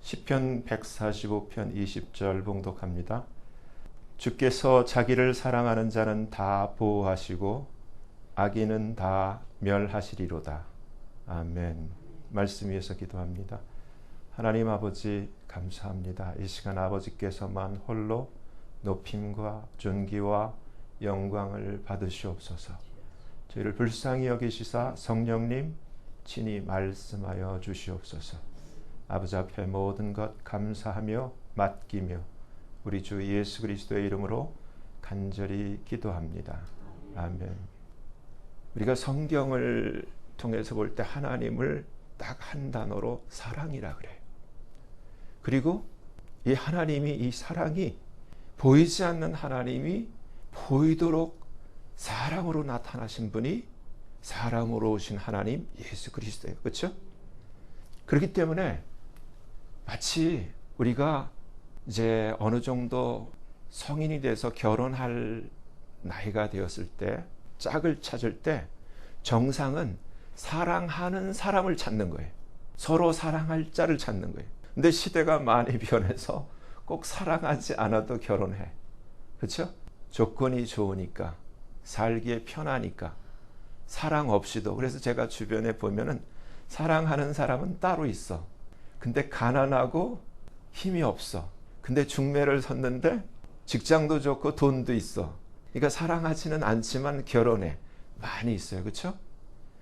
시편 145편 20절 봉독합니다. 주께서 자기를 사랑하는 자는 다 보호하시고 악인은 다 멸하시리로다. 아멘. 말씀 위에서 기도합니다. 하나님 아버지 감사합니다. 이 시간 아버지께서만 홀로 높임과 존귀와 영광을 받으시옵소서. 저희를 불쌍히 여기시사 성령님 친히 말씀하여 주시옵소서. 아버지 앞에 모든 것 감사하며 맡기며 우리 주 예수 그리스도의 이름으로 간절히 기도합니다. 아멘. 우리가 성경을 통해서 볼 때 하나님을 딱 한 단어로 사랑이라 그래요. 그리고 이 하나님이, 이 사랑이 보이지 않는 하나님이 보이도록 사랑으로 나타나신 분이 사람으로 오신 하나님 예수 그리스도예요. 그렇죠? 그렇기 때문에 마치 우리가 이제 어느 정도 성인이 돼서 결혼할 나이가 되었을 때 짝을 찾을 때 정상은 사랑하는 사람을 찾는 거예요. 서로 사랑할 자를 찾는 거예요. 근데 시대가 많이 변해서 꼭 사랑하지 않아도 결혼해. 그렇죠? 조건이 좋으니까, 살기에 편하니까, 사랑 없이도. 그래서 제가 주변에 보면은 사랑하는 사람은 따로 있어. 근데 가난하고 힘이 없어. 근데 중매를 섰는데 직장도 좋고 돈도 있어. 그러니까 사랑하지는 않지만 결혼해. 많이 있어요. 그렇죠?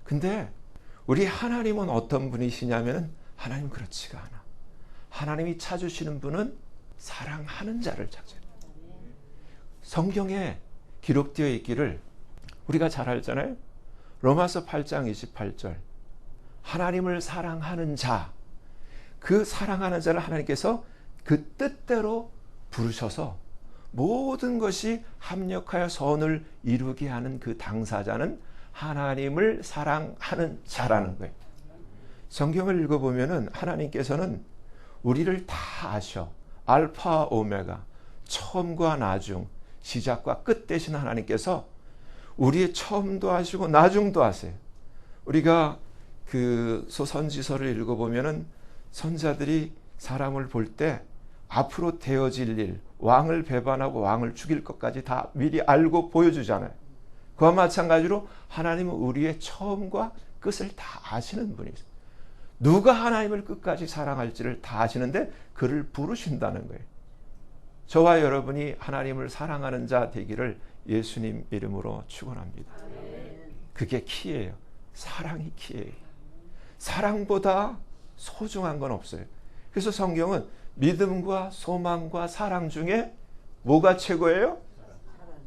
근데 우리 하나님은 어떤 분이시냐면 하나님 그렇지가 않아. 하나님이 찾으시는 분은 사랑하는 자를 찾아요. 성경에 기록되어 있기를 우리가 잘 알잖아요. 로마서 8장 28절. 하나님을 사랑하는 자, 그 사랑하는 자를 하나님께서 그 뜻대로 부르셔서 모든 것이 합력하여 선을 이루게 하는 그 당사자는 하나님을 사랑하는 자라는 거예요. 성경을 읽어보면은 하나님께서는 우리를 다 아셔. 알파 오메가, 처음과 나중, 시작과 끝 되신 하나님께서 우리의 처음도 아시고 나중도 아세요. 우리가 그 소선지서를 읽어보면은 선자들이 사람을 볼 때 앞으로 되어질 일, 왕을 배반하고 왕을 죽일 것까지 다 미리 알고 보여주잖아요. 그와 마찬가지로 하나님은 우리의 처음과 끝을 다 아시는 분이세요. 누가 하나님을 끝까지 사랑할지를 다 아시는데 그를 부르신다는 거예요. 저와 여러분이 하나님을 사랑하는 자 되기를 예수님 이름으로 축원합니다. 그게 키예요. 사랑이 키예요. 사랑보다 소중한 건 없어요. 그래서 성경은 믿음과 소망과 사랑 중에 뭐가 최고예요?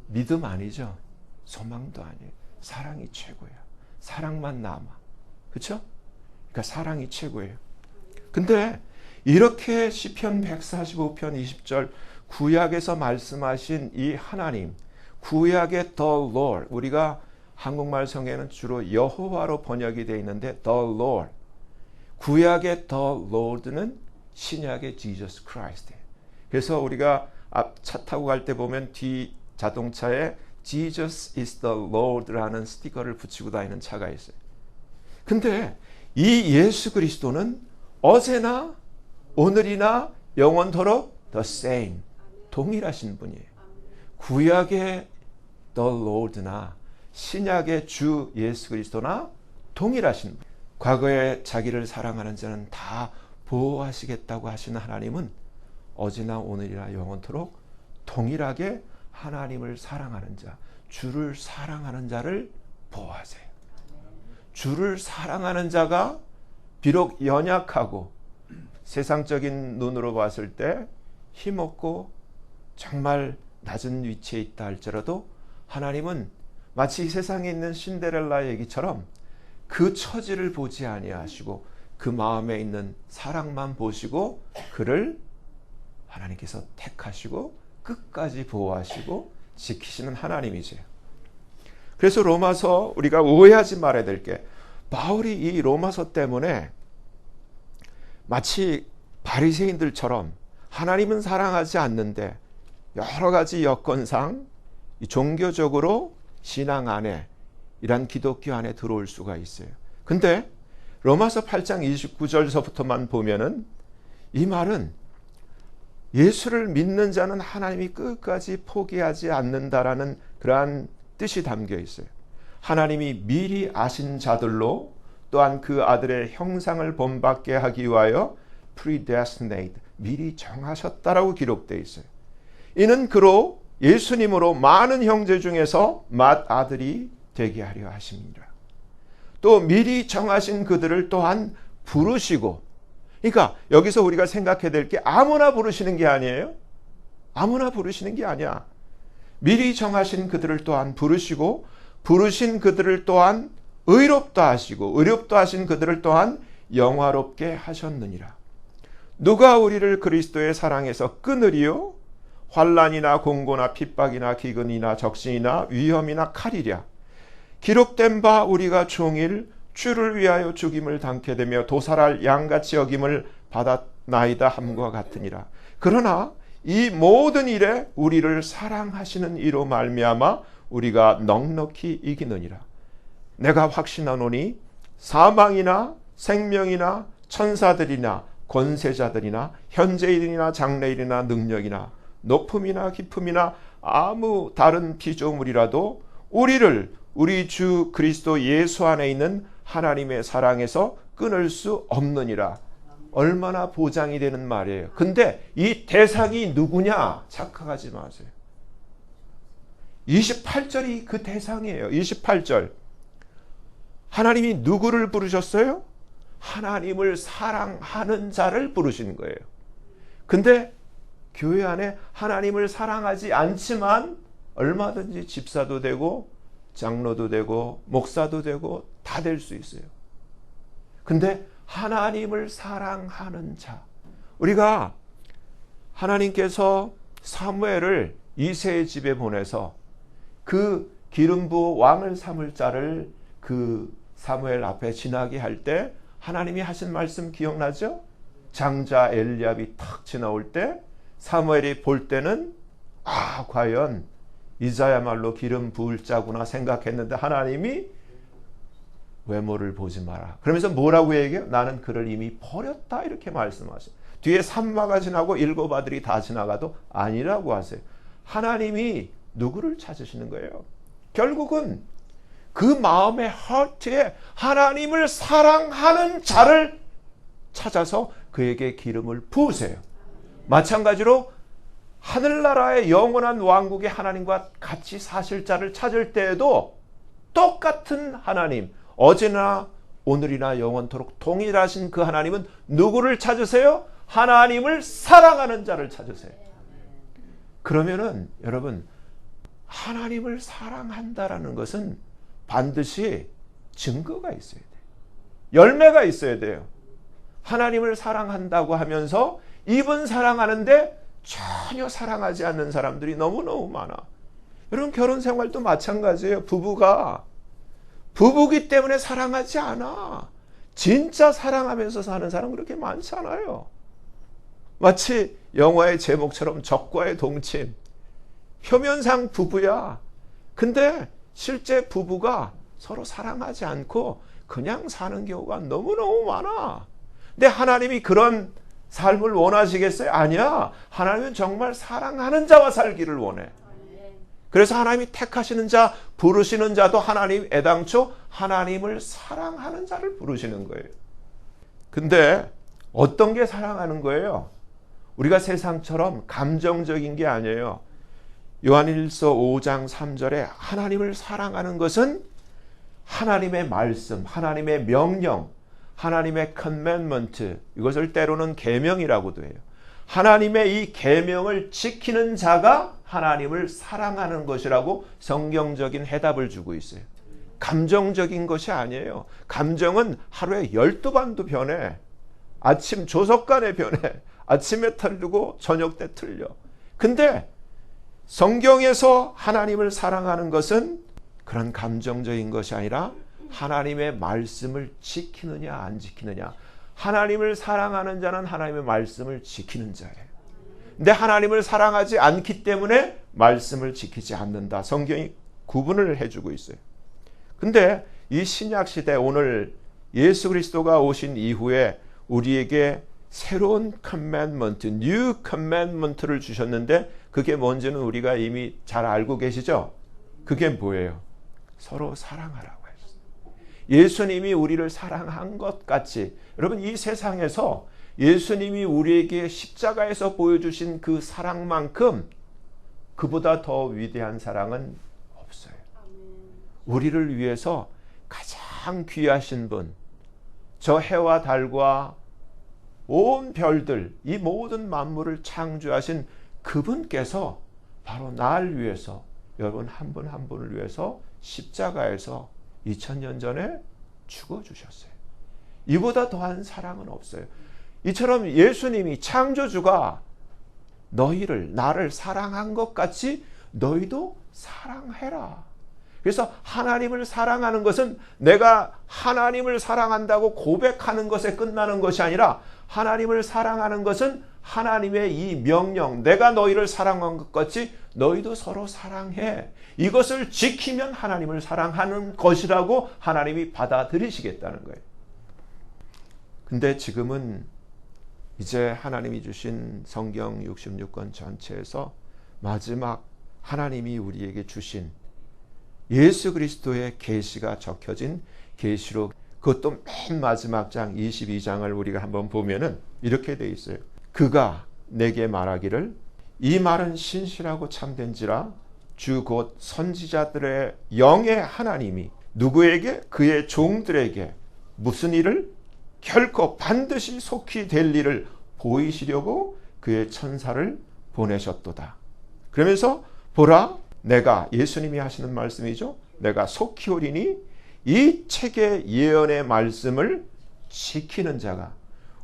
믿음 아니죠. 소망도 아니에요. 사랑이 최고예요. 사랑만 남아. 그렇죠? 그러니까 사랑이 최고예요. 근데 이렇게 시편 145편 20절 구약에서 말씀하신 이 하나님, 구약의 The Lord, 우리가 한국말 성에는 주로 여호와로 번역이 되어 있는데 The Lord, 구약의 The Lord는 신약의 Jesus Christ. 그래서 우리가 앞 차 타고 갈 때 보면 뒤 자동차에 Jesus is the Lord라는 스티커를 붙이고 다니는 차가 있어요. 근데 이 예수 그리스도는 어제나 오늘이나 영원토록 the same, 동일하신 분이에요. 구약의 the Lord나 신약의 주 예수 그리스도나 동일하신 분. 과거에 자기를 사랑하는 자는 다 보호하시겠다고 하시는 하나님은 어제나 오늘이나 영원토록 동일하게 하나님을 사랑하는 자, 주를 사랑하는 자를 보호하세요. 주를 사랑하는 자가 비록 연약하고 세상적인 눈으로 봤을 때 힘없고 정말 낮은 위치에 있다 할지라도 하나님은 마치 세상에 있는 신데렐라 얘기처럼 그 처지를 보지 아니하시고 그 마음에 있는 사랑만 보시고 그를 하나님께서 택하시고 끝까지 보호하시고 지키시는 하나님이세요. 그래서 로마서 우리가 오해하지 말아야 될 게 바울이 이 로마서 때문에 마치 바리새인들처럼 하나님은 사랑하지 않는데 여러 가지 여건상 종교적으로 신앙 안에 이런 기독교 안에 들어올 수가 있어요. 근데 로마서 8장 29절서부터만 보면은 이 말은 예수를 믿는 자는 하나님이 끝까지 포기하지 않는다라는 그러한 뜻이 담겨 있어요. 하나님이 미리 아신 자들로 또한 그 아들의 형상을 본받게 하기 위하여 predestinate, 미리 정하셨다라고 기록되어 있어요. 이는 그로 예수님으로 많은 형제 중에서 맏아들이 되게 하려 하십니다. 또 미리 정하신 그들을 또한 부르시고, 그러니까 여기서 우리가 생각해야 될 게 아무나 부르시는 게 아니에요. 아무나 부르시는 게 아니야. 미리 정하신 그들을 또한 부르시고, 부르신 그들을 또한 의롭다 하시고, 의롭다 하신 그들을 또한 영화롭게 하셨느니라. 누가 우리를 그리스도의 사랑에서 끊으리요? 환난이나 공고나 핍박이나 기근이나 적신이나 위험이나 칼이랴. 기록된 바 우리가 종일 주를 위하여 죽임을 당케 되며 도살할 양같이 여김을 받았나이다 함과 같으니라. 그러나 이 모든 일에 우리를 사랑하시는 이로 말미암아 우리가 넉넉히 이기느니라. 내가 확신하노니 사망이나 생명이나 천사들이나 권세자들이나 현재일이나 장래일이나 능력이나 높음이나 깊음이나 아무 다른 피조물이라도 우리를 우리 주 그리스도 예수 안에 있는 하나님의 사랑에서 끊을 수 없느니라. 얼마나 보장이 되는 말이에요. 근데 이 대상이 누구냐? 착각하지 마세요. 28절이 그 대상이에요. 28절. 하나님이 누구를 부르셨어요? 하나님을 사랑하는 자를 부르신 거예요. 근데 교회 안에 하나님을 사랑하지 않지만 얼마든지 집사도 되고 장로도 되고 목사도 되고 다 될 수 있어요. 근데 하나님을 사랑하는 자, 우리가 하나님께서 사무엘을 이새의 집에 보내서 그 기름 부어 왕을 삼을 자를 그 사무엘 앞에 지나게 할 때 하나님이 하신 말씀 기억나죠? 장자 엘리압이 탁 지나올 때 사무엘이 볼 때는 과연 이자야말로 기름 부을 자구나 생각했는데 하나님이 외모를 보지 마라. 그러면서 뭐라고 얘기해요? 나는 그를 이미 버렸다 이렇게 말씀하세요. 뒤에 산마가 지나고 7 아들이 다 지나가도 아니라고 하세요. 하나님이 누구를 찾으시는 거예요? 결국은 그 마음의 하트에 하나님을 사랑하는 자를 찾아서 그에게 기름을 부으세요. 마찬가지로 하늘나라의 영원한 왕국의 하나님과 같이 사실 자를 찾을 때에도 똑같은 하나님, 어제나 오늘이나 영원토록 동일하신 그 하나님은 누구를 찾으세요? 하나님을 사랑하는 자를 찾으세요. 그러면은 여러분, 하나님을 사랑한다라는 것은 반드시 증거가 있어야 돼요. 열매가 있어야 돼요. 하나님을 사랑한다고 하면서 입은 사랑하는데 전혀 사랑하지 않는 사람들이 너무너무 많아. 여러분, 결혼 생활도 마찬가지예요. 부부가 부부기 때문에 사랑하지 않아. 진짜 사랑하면서 사는 사람 그렇게 많지 않아요. 마치 영화의 제목처럼 적과의 동침. 표면상 부부야. 근데 실제 부부가 서로 사랑하지 않고 그냥 사는 경우가 너무너무 많아. 근데 하나님이 그런 삶을 원하시겠어요? 아니야. 하나님은 정말 사랑하는 자와 살기를 원해. 그래서 하나님이 택하시는 자, 부르시는 자도 하나님 애당초 하나님을 사랑하는 자를 부르시는 거예요. 근데 어떤 게 사랑하는 거예요? 우리가 세상처럼 감정적인 게 아니에요. 요한일서 5장 3절에 하나님을 사랑하는 것은 하나님의 말씀, 하나님의 명령, 하나님의 commandment, 이것을 때로는 계명이라고도 해요. 하나님의 이 계명을 지키는 자가 하나님을 사랑하는 것이라고 성경적인 해답을 주고 있어요. 감정적인 것이 아니에요. 감정은 하루에 12번도 변해. 아침 조석간에 변해. 아침에 틀리고 저녁 때 틀려. 근데 성경에서 하나님을 사랑하는 것은 그런 감정적인 것이 아니라 하나님의 말씀을 지키느냐 안 지키느냐. 하나님을 사랑하는 자는 하나님의 말씀을 지키는 자예요. 근데 하나님을 사랑하지 않기 때문에 말씀을 지키지 않는다. 성경이 구분을 해주고 있어요. 근데 이 신약 시대 오늘 예수 그리스도가 오신 이후에 우리에게 새로운 commandment, new commandment를 주셨는데 그게 뭔지는 우리가 이미 잘 알고 계시죠? 그게 뭐예요? 서로 사랑하라고 했어요. 예수님이 우리를 사랑한 것 같이, 여러분 이 세상에서 예수님이 우리에게 십자가에서 보여주신 그 사랑만큼 그보다 더 위대한 사랑은 없어요. 우리를 위해서 가장 귀하신 분, 저 해와 달과 온 별들, 이 모든 만물을 창조하신 그분께서 바로 날 위해서, 여러분 한 분 한 분을 위해서 십자가에서 2000년 전에 죽어주셨어요. 이보다 더한 사랑은 없어요. 이처럼 예수님이 창조주가 너희를, 나를 사랑한 것 같이 너희도 사랑해라. 그래서 하나님을 사랑하는 것은 내가 하나님을 사랑한다고 고백하는 것에 끝나는 것이 아니라, 하나님을 사랑하는 것은 하나님의 이 명령, 내가 너희를 사랑한 것 같이 너희도 서로 사랑해. 이것을 지키면 하나님을 사랑하는 것이라고 하나님이 받아들이시겠다는 거예요. 근데 지금은 이제 하나님이 주신 성경 66권 전체에서 마지막 하나님이 우리에게 주신 예수 그리스도의 계시가 적혀진 계시록, 그것도 맨 마지막 장 22장을 우리가 한번 보면은 이렇게 돼 있어요. 그가 내게 말하기를 이 말은 신실하고 참된지라 주 곧 선지자들의 영의 하나님이 누구에게? 그의 종들에게 무슨 일을? 결코 반드시 속히 될 일을 보이시려고 그의 천사를 보내셨도다. 그러면서 보라, 내가, 예수님이 하시는 말씀이죠. 내가 속히 오리니 이 책의 예언의 말씀을 지키는 자가,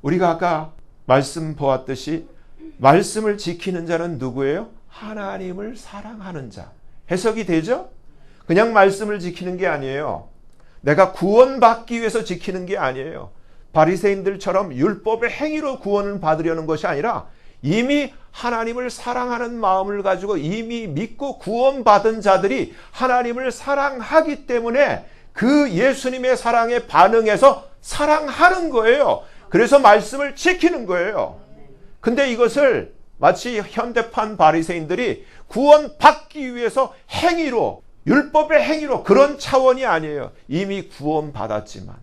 우리가 아까 말씀 보았듯이 말씀을 지키는 자는 누구예요? 하나님을 사랑하는 자. 해석이 되죠? 그냥 말씀을 지키는 게 아니에요. 내가 구원받기 위해서 지키는 게 아니에요. 바리새인들처럼 율법의 행위로 구원을 받으려는 것이 아니라 이미 하나님을 사랑하는 마음을 가지고 이미 믿고 구원받은 자들이 하나님을 사랑하기 때문에 그 예수님의 사랑에 반응해서 사랑하는 거예요. 그래서 말씀을 지키는 거예요. 근데 이것을 마치 현대판 바리새인들이 구원받기 위해서 행위로, 율법의 행위로, 그런 차원이 아니에요. 이미 구원받았지만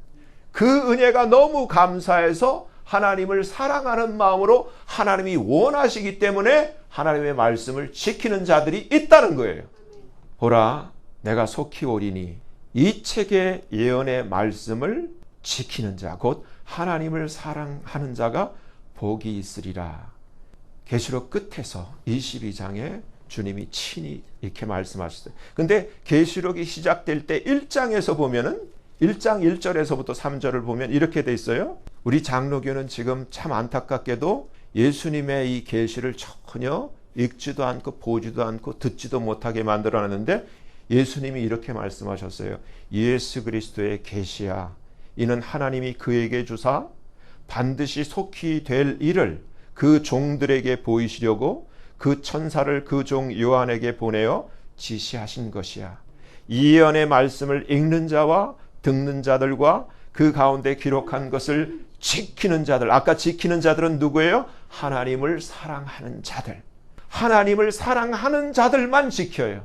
그 은혜가 너무 감사해서 하나님을 사랑하는 마음으로 하나님이 원하시기 때문에 하나님의 말씀을 지키는 자들이 있다는 거예요. 보라, 내가 속히 오리니 이 책의 예언의 말씀을 지키는 자, 곧 하나님을 사랑하는 자가 복이 있으리라. 계시록 끝에서 22장에 주님이 친히 이렇게 말씀하셨어요. 근데 계시록이 시작될 때 1장에서 보면은 1장 1절에서부터 3절을 보면 이렇게 돼 있어요. 우리 장로교는 지금 참 안타깝게도 예수님의 이 계시를 전혀 읽지도 않고 보지도 않고 듣지도 못하게 만들어놨는데, 예수님이 이렇게 말씀하셨어요. 예수 그리스도의 계시야, 이는 하나님이 그에게 주사 반드시 속히 될 일을 그 종들에게 보이시려고 그 천사를 그 종 요한에게 보내어 지시하신 것이야. 이 예언의 말씀을 읽는 자와 듣는 자들과 그 가운데 기록한 것을 지키는 자들, 아까 지키는 자들은 누구예요? 하나님을 사랑하는 자들. 하나님을 사랑하는 자들만 지켜요.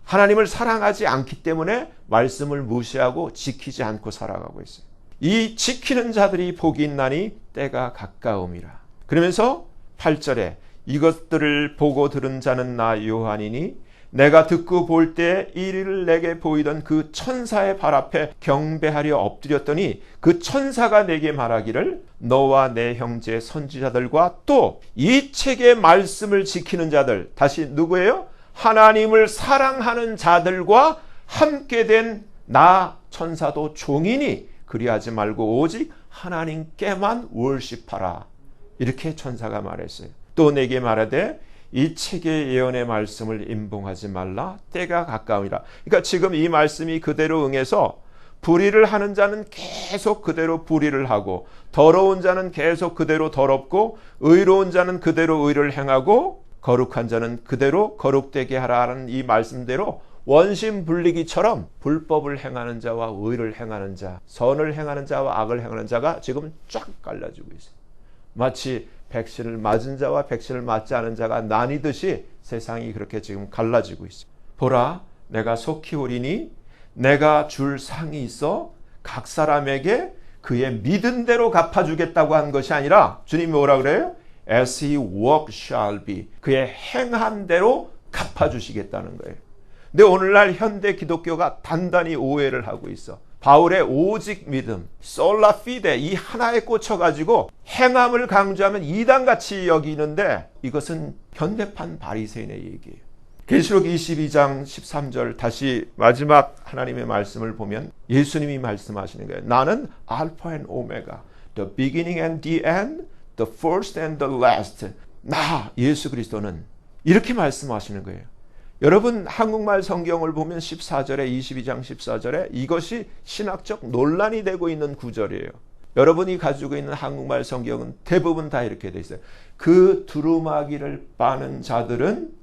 하나님을 사랑하지 않기 때문에 말씀을 무시하고 지키지 않고 살아가고 있어요. 이 지키는 자들이 복이 있나니 때가 가까움이라. 그러면서 8절에 이것들을 보고 들은 자는 나 요한이니 내가 듣고 볼 때 이를 내게 보이던 그 천사의 발 앞에 경배하려 엎드렸더니 그 천사가 내게 말하기를 너와 내 형제 선지자들과 또 이 책의 말씀을 지키는 자들, 다시 누구예요? 하나님을 사랑하는 자들과 함께 된 나 천사도 종이니 그리하지 말고 오직 하나님께만 월십하라. 이렇게 천사가 말했어요. 또 내게 말하되 이 책의 예언의 말씀을 임봉하지 말라, 때가 가까우니라. 그러니까 지금 이 말씀이 그대로 응해서 불의를 하는 자는 계속 그대로 불의를 하고, 더러운 자는 계속 그대로 더럽고, 의로운 자는 그대로 의를 행하고, 거룩한 자는 그대로 거룩되게 하라는 이 말씀대로 원심분리기처럼 불법을 행하는 자와 의를 행하는 자, 선을 행하는 자와 악을 행하는 자가 지금 쫙 갈라지고 있어요. 마치 백신을 맞은 자와 백신을 맞지 않은 자가 나뉘듯이 세상이 그렇게 지금 갈라지고 있어요. 보라, 내가 속히 오리니 내가 줄 상이 있어 각 사람에게 그의 믿은 대로 갚아주겠다고 한 것이 아니라 주님이 뭐라 그래요? As he walk shall be. 그의 행한 대로 갚아주시겠다는 거예요. 근데 오늘날 현대 기독교가 단단히 오해를 하고 있어. 바울의 오직 믿음, 솔라 피데, 이 하나에 꽂혀가지고 행함을 강조하면 이단같이 여기는데 이것은 현대판 바리새인의 얘기예요. 계시록 22장 13절 다시 마지막 하나님의 말씀을 보면 예수님이 말씀하시는 거예요. 나는 알파 앤 오메가, the beginning and the end, the first and the last. 나 예수 그리스도는 이렇게 말씀하시는 거예요. 여러분 한국말 성경을 보면 14절에 22장 14절에 이것이 신학적 논란이 되고 있는 구절이에요. 여러분이 가지고 있는 한국말 성경은 대부분 다 이렇게 돼 있어요. 그 두루마기를 빠는 자들은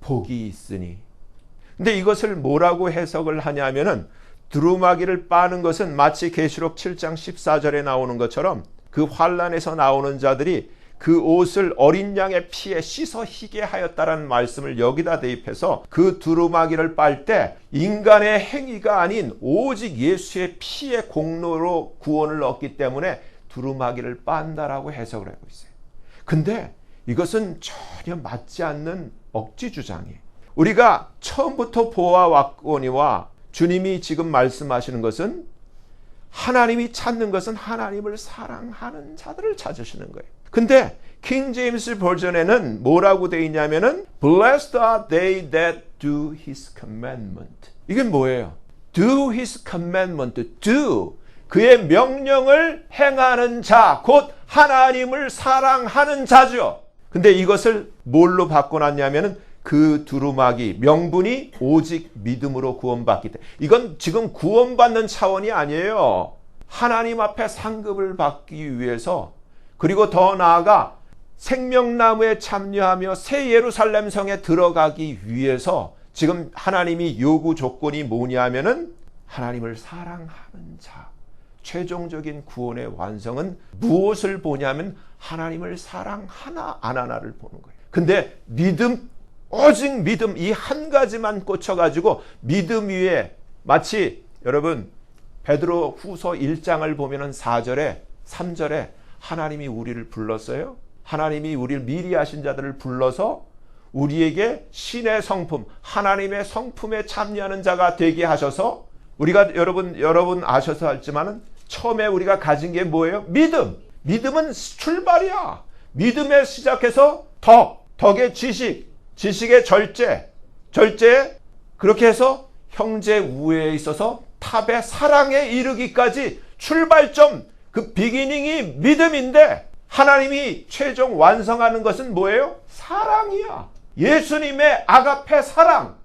복이 있으니. 근데 이것을 뭐라고 해석을 하냐면은 두루마기를 빠는 것은 마치 계시록 7장 14절에 나오는 것처럼 그 환란에서 나오는 자들이 그 옷을 어린 양의 피에 씻어 희게 하였다라는 말씀을 여기다 대입해서 그 두루마기를 빨 때 인간의 행위가 아닌 오직 예수의 피의 공로로 구원을 얻기 때문에 두루마기를 빤다라고 해석을 하고 있어요. 근데 이것은 전혀 맞지 않는 억지 주장이에요. 우리가 처음부터 보아왔거니와 주님이 지금 말씀하시는 것은 하나님이 찾는 것은 하나님을 사랑하는 자들을 찾으시는 거예요. 근데 킹 제임스 버전에는 뭐라고 되어 있냐면은 Blessed are they that do his commandment. 이게 뭐예요? Do his commandment. Do. 그의 명령을 행하는 자, 곧 하나님을 사랑하는 자죠. 근데 이것을 뭘로 바꿔놨냐면은 그 두루마기 명분이 오직 믿음으로 구원받기 때문에 이건 지금 구원받는 차원이 아니에요. 하나님 앞에 상급을 받기 위해서 그리고 더 나아가 생명나무에 참여하며 새 예루살렘 성에 들어가기 위해서 지금 하나님이 요구 조건이 뭐냐면은 하나님을 사랑하는 자. 최종적인 구원의 완성은 무엇을 보냐면 하나님을 사랑하나 안 하나를 보는 거예요. 근데 믿음, 오직 믿음 이 한 가지만 꽂혀가지고 믿음 위에 마치 여러분 베드로 후서 1장을 보면은 4절에 3절에 하나님이 우리를 불렀어요. 하나님이 우리를 미리 하신 자들을 불러서 우리에게 신의 성품, 하나님의 성품에 참여하는 자가 되게 하셔서 우리가 여러분 아셔서 알지만은 처음에 우리가 가진 게 뭐예요? 믿음. 믿음은 출발이야. 믿음에 시작해서 덕의 지식, 지식의 절제 그렇게 해서 형제 우애에 있어서 탑의 사랑에 이르기까지 출발점 그 비기닝이 믿음인데 하나님이 최종 완성하는 것은 뭐예요? 사랑이야. 예수님의 아가페 사랑.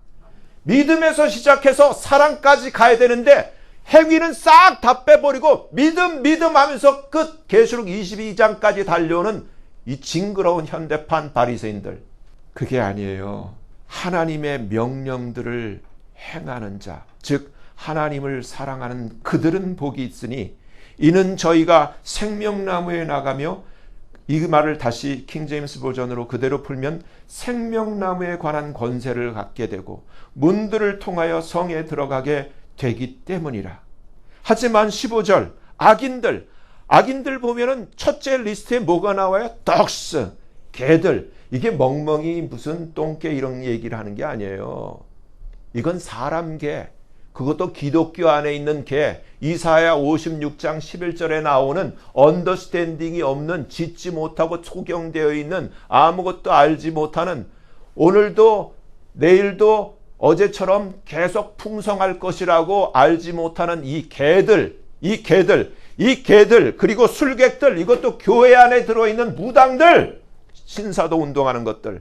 믿음에서 시작해서 사랑까지 가야 되는데 행위는 싹 다 빼버리고 믿음 하면서 끝 계시록 22장까지 달려오는 이 징그러운 현대판 바리새인들. 그게 아니에요. 하나님의 명령들을 행하는 자, 즉 하나님을 사랑하는 그들은 복이 있으니 이는 저희가 생명나무에 나가며 이 말을 다시 킹 제임스 버전으로 그대로 풀면 생명나무에 관한 권세를 갖게 되고 문들을 통하여 성에 들어가게 되기 때문이라. 하지만 15절 악인들 보면은 첫째 리스트에 뭐가 나와요? 덕스, 개들. 이게 멍멍이 무슨 똥개 이런 얘기를 하는 게 아니에요. 이건 사람 개. 그것도 기독교 안에 있는 개. 이사야 56장 11절에 나오는 언더스탠딩이 없는 짓지 못하고 소경되어 있는 아무것도 알지 못하는 오늘도 내일도 어제처럼 계속 풍성할 것이라고 알지 못하는 이 개들 그리고 술객들 이것도 교회 안에 들어있는 무당들 신사도 운동하는 것들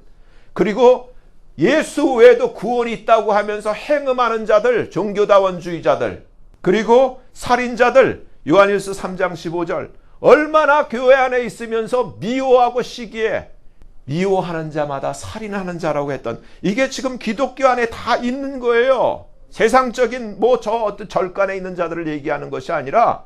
그리고 예수 외에도 구원이 있다고 하면서 행음하는 자들 종교다원주의자들 그리고 살인자들 요한일서 3장 15절 얼마나 교회 안에 있으면서 미워하고 시기에 미워하는 자마다 살인하는 자라고 했던 이게 지금 기독교 안에 다 있는 거예요. 세상적인 저 어떤 절간에 있는 자들을 얘기하는 것이 아니라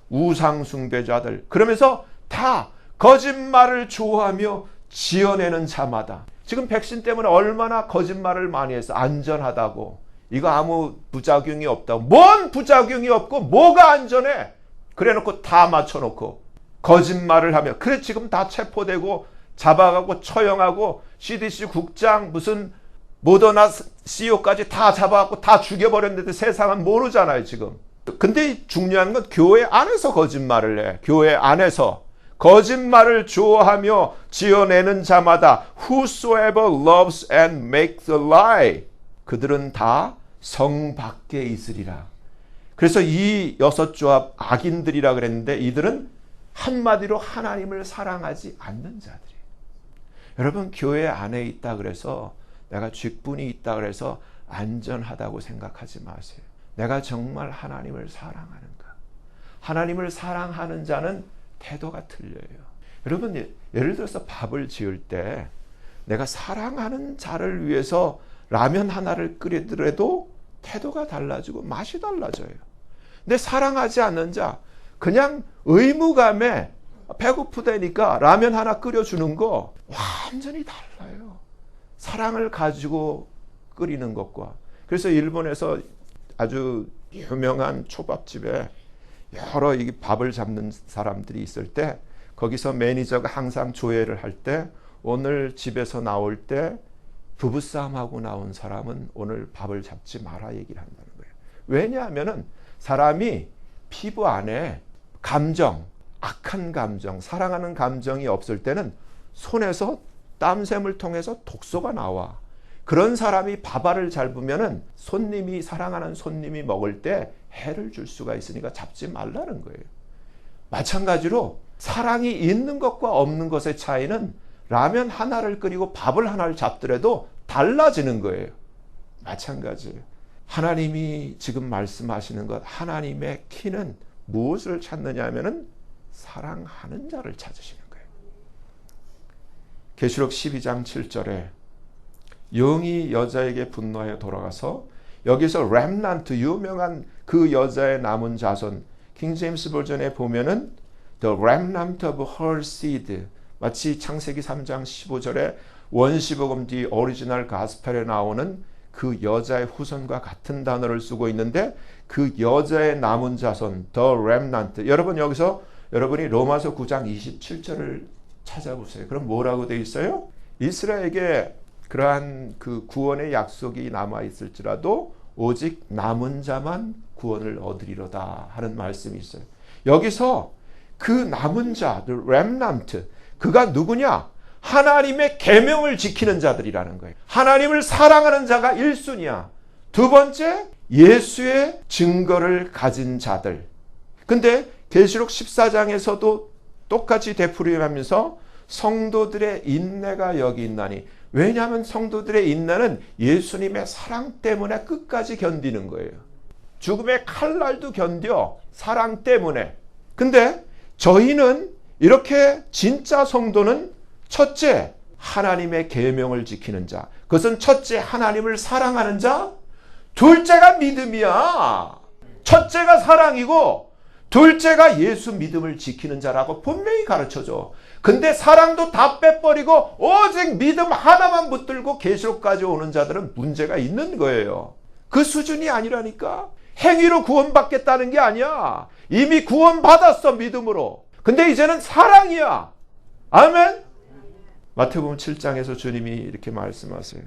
우상 숭배자들 그러면서 다 거짓말을 좋아하며 지어내는 자마다. 지금 백신 때문에 얼마나 거짓말을 많이 해서 안전하다고, 이거 아무 부작용이 없다고. 뭔 부작용이 없고 뭐가 안전해? 그래놓고 다 맞춰놓고 거짓말을 하며, 그래 지금 다 체포되고 잡아가고 처형하고 CDC 국장 무슨 모더나 CEO까지 다 잡아갖고 다 죽여버렸는데 세상은 모르잖아요 지금. 근데 중요한 건 교회 안에서 거짓말을 해. 교회 안에서 거짓말을 좋아하며 지어내는 자마다 whosoever loves and makes a lie, 그들은 다 성 밖에 있으리라. 그래서 이 여섯 조합 악인들이라 그랬는데, 이들은 한마디로 하나님을 사랑하지 않는 자들이에요. 여러분, 교회 안에 있다 그래서, 내가 직분이 있다 그래서 안전하다고 생각하지 마세요. 내가 정말 하나님을 사랑하는가? 하나님을 사랑하는 자는 태도가 틀려요. 여러분, 예를 들어서 밥을 지을 때 내가 사랑하는 자를 위해서 라면 하나를 끓이더라도 태도가 달라지고 맛이 달라져요. 근데 사랑하지 않는 자, 그냥 의무감에 배고프다니까 라면 하나 끓여주는 거 완전히 달라요. 사랑을 가지고 끓이는 것과. 그래서 일본에서 아주 유명한 초밥집에 여러 이 밥을 잡는 사람들이 있을 때, 거기서 매니저가 항상 조회를 할 때, 오늘 집에서 나올 때 부부싸움하고 나온 사람은 오늘 밥을 잡지 마라 얘기를 한다는 거예요. 왜냐하면은 사람이 피부 안에 감정, 악한 감정, 사랑하는 감정이 없을 때는 손에서 땀샘을 통해서 독소가 나와. 그런 사람이 밥알을 잡으면은 손님이, 사랑하는 손님이 먹을 때 해를 줄 수가 있으니까 잡지 말라는 거예요. 마찬가지로 사랑이 있는 것과 없는 것의 차이는 라면 하나를 끓이고 밥을 하나를 잡더라도 달라지는 거예요. 마찬가지예요. 하나님이 지금 말씀하시는 것, 하나님의 키는 무엇을 찾느냐 하면은 사랑하는 자를 찾으시는 거예요. 계시록 12장 7절에 영이 여자에게 분노하여 돌아가서, 여기서 렘넌트, 유명한 그 여자의 남은 자손, 킹 제임스 버전에 보면은 the remnant of her seed, 마치 창세기 3장 15절에 원시복음 뒤 오리지널 가스펠에 나오는 그 여자의 후손과 같은 단어를 쓰고 있는데, 그 여자의 남은 자손, the remnant. 여러분, 여기서 여러분이 로마서 9장 27절을 찾아보세요. 그럼 뭐라고 되어 있어요? 이스라엘에게 그러한 그 구원의 약속이 남아 있을지라도 오직 남은 자만 구원을 얻으리로다 하는 말씀이 있어요. 여기서 그 남은 자, the remnant, 그가 누구냐? 하나님의 계명을 지키는 자들이라는 거예요. 하나님을 사랑하는 자가 1순위야. 두 번째, 예수의 증거를 가진 자들. 근데 계시록 14장에서도 똑같이 되풀이하면서 성도들의 인내가 여기 있나니, 왜냐하면 성도들의 인내는 예수님의 사랑 때문에 끝까지 견디는 거예요. 죽음의 칼날도 견뎌, 사랑 때문에. 근데 저희는 이렇게, 진짜 성도는 첫째, 하나님의 계명을 지키는 자. 그것은 첫째, 하나님을 사랑하는 자. 둘째가 믿음이야. 첫째가 사랑이고 둘째가 예수 믿음을 지키는 자라고 분명히 가르쳐줘. 근데 사랑도 다 빼버리고 오직 믿음 하나만 붙들고 계시록까지 오는 자들은 문제가 있는 거예요. 그 수준이 아니라니까. 행위로 구원받겠다는 게 아니야. 이미 구원받았어, 믿음으로. 근데 이제는 사랑이야. 아멘. 마태복음 7장에서 주님이 이렇게 말씀하세요.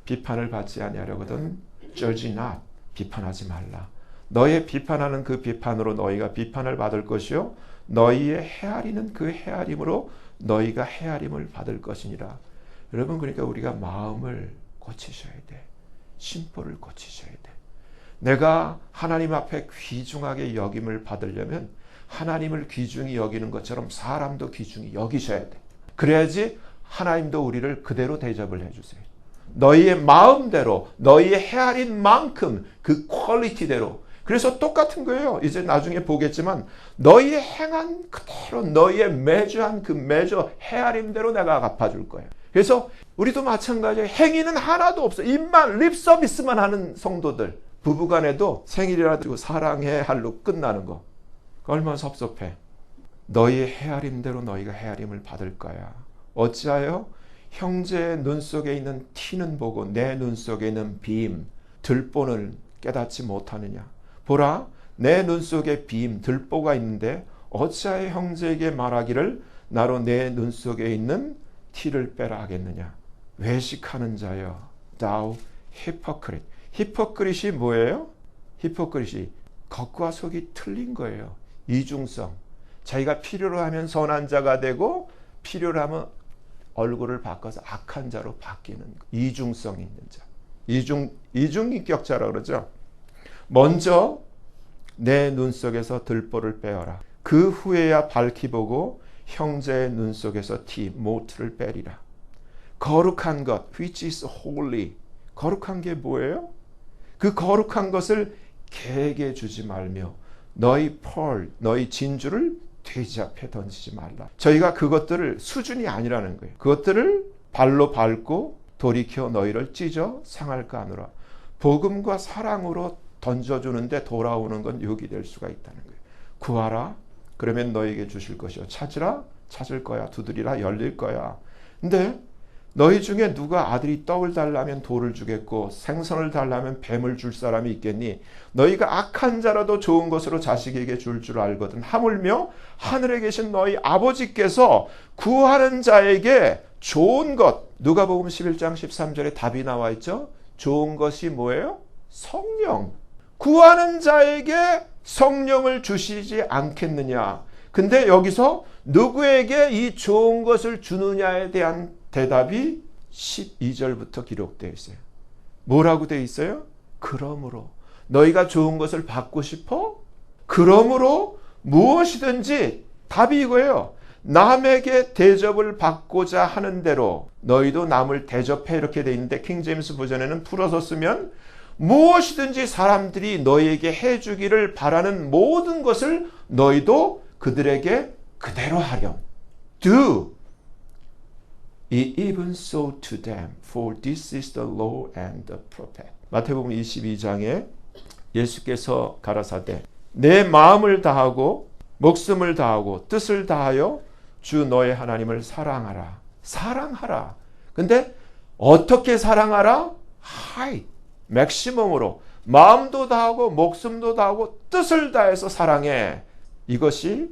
비판을 받지 아니하려거든 judge not, 비판하지 말라. 너의 비판하는 그 비판으로 너희가 비판을 받을 것이요, 너희의 헤아리는 그 헤아림으로 너희가 헤아림을 받을 것이니라. 여러분, 그러니까 우리가 마음을 고치셔야 돼. 심보를 고치셔야 돼. 내가 하나님 앞에 귀중하게 여김을 받으려면 하나님을 귀중히 여기는 것처럼 사람도 귀중히 여기셔야 돼. 그래야지 하나님도 우리를 그대로 대접을 해주세요. 너희의 마음대로, 너희의 헤아린 만큼 그 퀄리티대로. 그래서 똑같은 거예요. 이제 나중에 보겠지만 너희의 행한 그대로, 너희의 매주한 그 매주 헤아림대로 내가 갚아줄 거예요. 그래서 우리도 마찬가지예요. 행위는 하나도 없어. 입만, 립 서비스만 하는 성도들. 부부간에도 생일이라도 사랑해 할로 끝나는 거. 얼마나 섭섭해. 너희 헤아림대로 너희가 헤아림을 받을 거야. 어찌하여 형제의 눈 속에 있는 티는 보고 내 눈 속에 있는 빔, 들보를 깨닫지 못하느냐. 보라, 내 눈 속에 빔, 들보가 있는데 어찌하여 형제에게 말하기를 나로 내 눈 속에 있는 티를 빼라 하겠느냐. 외식하는 자여, thou hypocrite. 히포크릿이 뭐예요? 히포크릿이 겉과 속이 틀린 거예요. 이중성. 자기가 필요로 하면 선한 자가 되고 필요로 하면 얼굴을 바꿔서 악한 자로 바뀌는 거. 이중성 있는 자. 이중인격자라고 그러죠. 먼저 내 눈 속에서 들보를 빼어라. 그 후에야 밝히 보고 형제의 눈 속에서 모트를 빼리라. 거룩한 것, which is holy. 거룩한 게 뭐예요? 그 거룩한 것을 개에게 주지 말며 너희 너희 진주를 돼지 앞에 던지지 말라. 저희가 그것들을 수준이 아니라는 거예요. 그것들을 발로 밟고 돌이켜 너희를 찢어 상할까 하노라. 복음과 사랑으로 던져주는데 돌아오는 건 욕이 될 수가 있다는 거예요. 구하라. 그러면 너에게 주실 것이요. 찾으라. 찾을 거야. 두드리라. 열릴 거야. 근데 너희 중에 누가 아들이 떡을 달라면 돌을 주겠고 생선을 달라면 뱀을 줄 사람이 있겠니? 너희가 악한 자라도 좋은 것으로 자식에게 줄 알거든. 하물며 하늘에 계신 너희 아버지께서 구하는 자에게 좋은 것. 누가복음 11장 13절에 답이 나와 있죠. 좋은 것이 뭐예요? 성령. 구하는 자에게 성령을 주시지 않겠느냐. 근데 여기서 누구에게 이 좋은 것을 주느냐에 대한 대답이 12절부터 기록되어 있어요. 뭐라고 되어 있어요? 그러므로 너희가 좋은 것을 받고 싶어? 그러므로 무엇이든지 답이 이거예요. 남에게 대접을 받고자 하는 대로 너희도 남을 대접해 이렇게 되어 있는데 킹제임스 버전에는 풀어서 쓰면 무엇이든지 사람들이 너희에게 해주기를 바라는 모든 것을 너희도 그들에게 그대로 하렴. Do even so to them, for this is the law and the prophet. 마태복음 22장에 예수께서 가라사대 내 마음을 다하고 목숨을 다하고 뜻을 다하여 주 너의 하나님을 사랑하라. 사랑하라. 근데 어떻게 사랑하라? 하이, 맥시멈으로 마음도 다하고 목숨도 다하고 뜻을 다해서 사랑해. 이것이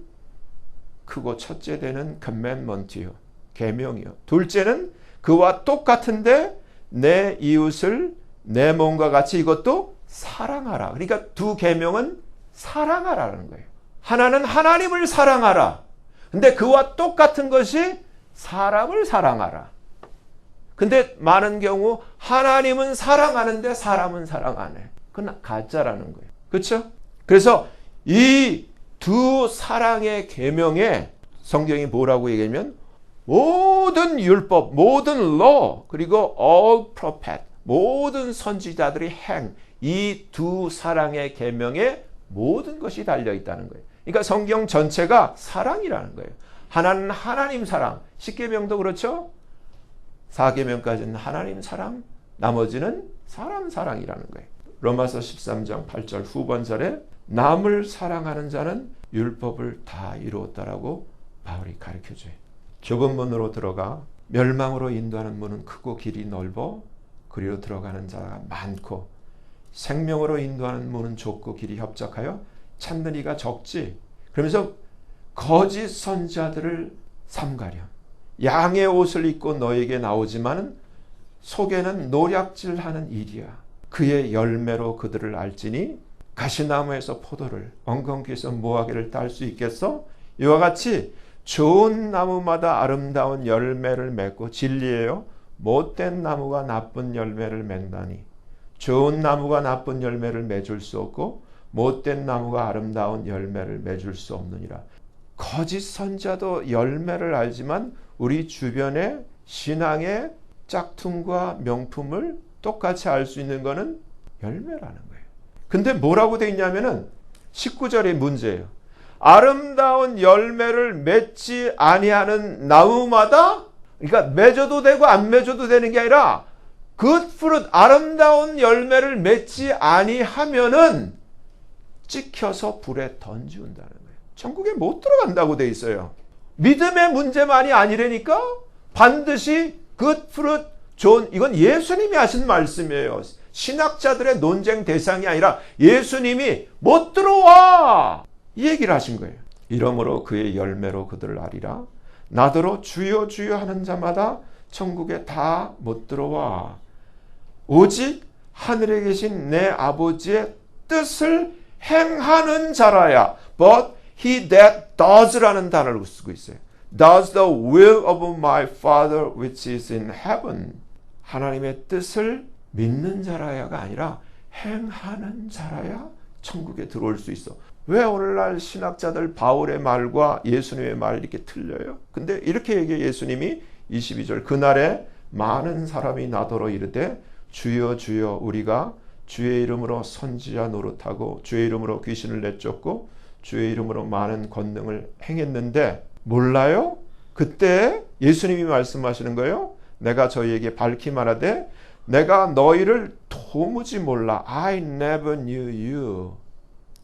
크고 첫째 되는 commandment이요. 계명이요. 둘째는 그와 똑같은데 내 이웃을 내 몸과 같이 이것도 사랑하라. 그러니까 두 계명은 사랑하라는 거예요. 하나는 하나님을 사랑하라. 근데 그와 똑같은 것이 사람을 사랑하라. 근데 많은 경우 하나님은 사랑하는데 사람은 사랑 안 해. 그건 가짜라는 거예요. 그렇죠? 그래서 이 두 사랑의 계명에 성경이 뭐라고 얘기하면 모든 율법, 모든 law, 그리고 all prophet, 모든 선지자들의 행, 이 두 사랑의 계명에 모든 것이 달려 있다는 거예요. 그러니까 성경 전체가 사랑이라는 거예요. 하나는 하나님 사랑, 10계명도 그렇죠? 4계명까지는 하나님 사랑, 나머지는 사람 사랑이라는 거예요. 로마서 13장 8절 후반절에 남을 사랑하는 자는 율법을 다 이루었다라고 바울이 가르쳐줘요. 좁은 문으로 들어가 멸망으로 인도하는 문은 크고 길이 넓어 그리로 들어가는 자가 많고 생명으로 인도하는 문은 좁고 길이 협착하여 찾는 이가 적지. 그러면서 거짓 선지자들을 삼가련 양의 옷을 입고 너에게 나오지만 속에는 노략질하는 일이야. 그의 열매로 그들을 알지니 가시나무에서 포도를 엉겅퀴에서 무화과를 딸 수 있겠어? 이와 같이 좋은 나무마다 아름다운 열매를 맺고 진리예요. 못된 나무가 나쁜 열매를 맺다니 좋은 나무가 나쁜 열매를 맺을 수 없고 못된 나무가 아름다운 열매를 맺을 수 없느니라. 거짓 선자도 열매를 알지만 우리 주변의 신앙의 짝퉁과 명품을 똑같이 알 수 있는 것은 열매라는 거예요. 근데 뭐라고 되어 있냐면은 19절의 문제예요. 아름다운 열매를 맺지 아니하는 나무마다, 그러니까 맺어도 되고 안 맺어도 되는 게 아니라 good fruit, 아름다운 열매를 맺지 아니하면은 찍혀서 불에 던지운다는 거예요. 천국에 못 들어간다고 돼 있어요. 믿음의 문제만이 아니라니까. 반드시 good fruit, 좋은, 이건 예수님이 하신 말씀이에요. 신학자들의 논쟁 대상이 아니라 예수님이 못 들어와 이 얘기를 하신 거예요. 이러므로 그의 열매로 그들을 알리라. 나더러 주여 주여 하는 자마다 천국에 다 못 들어와 오직 하늘에 계신 내 아버지의 뜻을 행하는 자라야. But he that does라는 단어를 쓰고 있어요. Does the will of my Father which is in heaven. 하나님의 뜻을 믿는 자라야가 아니라 행하는 자라야 천국에 들어올 수 있어. 왜 오늘날 신학자들 바울의 말과 예수님의 말이 이렇게 틀려요? 근데 이렇게 얘기해. 예수님이 22절 그날에 많은 사람이 나더러 이르되 주여 주여 우리가 주의 이름으로 선지자 노릇하고 주의 이름으로 귀신을 내쫓고 주의 이름으로 많은 권능을 행했는데 몰라요? 그때 예수님이 말씀하시는 거예요. 내가 저희에게 밝히 말하되 내가 너희를 도무지 몰라. I never knew you.